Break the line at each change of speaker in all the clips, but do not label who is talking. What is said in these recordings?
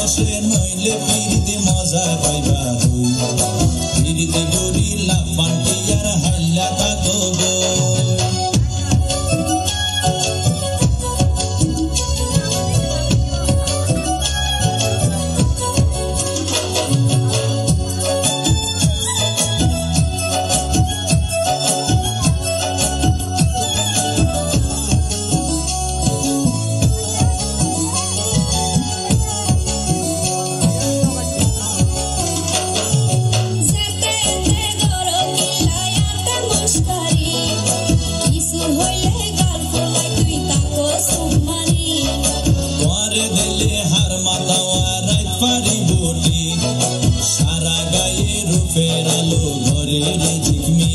হসে নইলে পিরিতে মজা পাইবা হই পিরিতে গরি লাভ বান্টি আর হাইলা কাতো গো সারা গায়ে রূপের আলো ঘরের ঝিকমি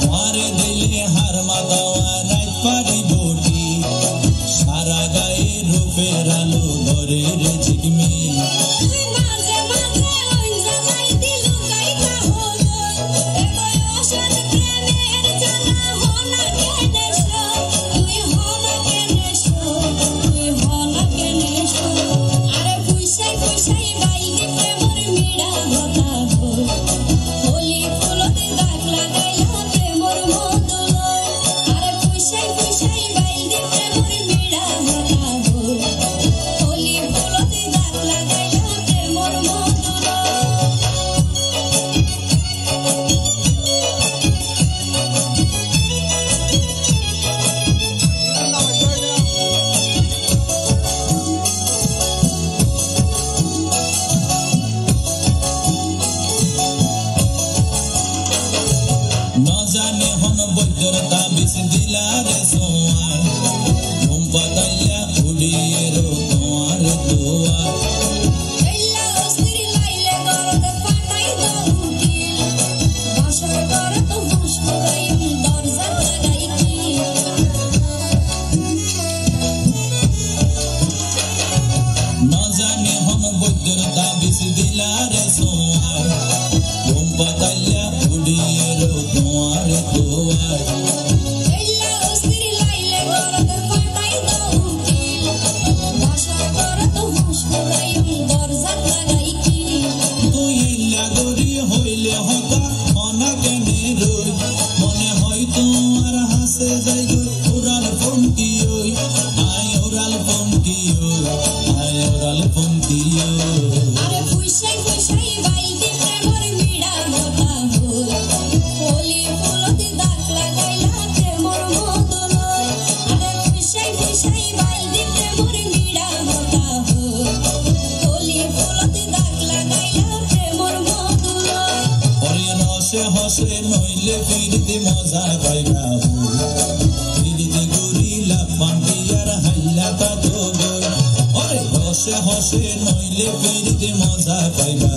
ঘরে দিলে হার মাতাওয়া রাত পারি বটি সারা গায়ে রূপের আলো ঘরের ঝিকমি জানে হন বৈদ্যর তাবিজ দিলারে সোয়ার ঘুম পাতাইয়া উড়িয়ে রো তোমার দুয়ার না জানে হন বৈদ্যর তাবিজ দিলারে সোয়ার ঘুম পাতাইয়া উড়িয়ে রো তোমার দুয়ার তুই লাগরি হইলে হতা মনা কেনে রই মনে হয় তোমার হাসে যাই ওরাল ফোনটি ওই আয় ওরাল ফোনটি ওই আয় ওরাল ফোনটি
আরে ফুইসাই ফুইসাই বাইতে প্রেমর মিড়া কথা হই হোলি ফুলতে দাগ লাগাইলা প্রেমর মদন আরে ফুইসাই ফুইসাই বাইতে প্রেমর মিড়া কথা হই হোলি ফুলতে দাগ লাগাইলা প্রেমর মদন
ওরে রসে হসে নইলে পিরিতে মজা পাইবা পিরিতে গরি লাভ বান্টি আর হাইলা কাতো গই ওরে রসে হসে নইলে পিরিতে মজা পাইবা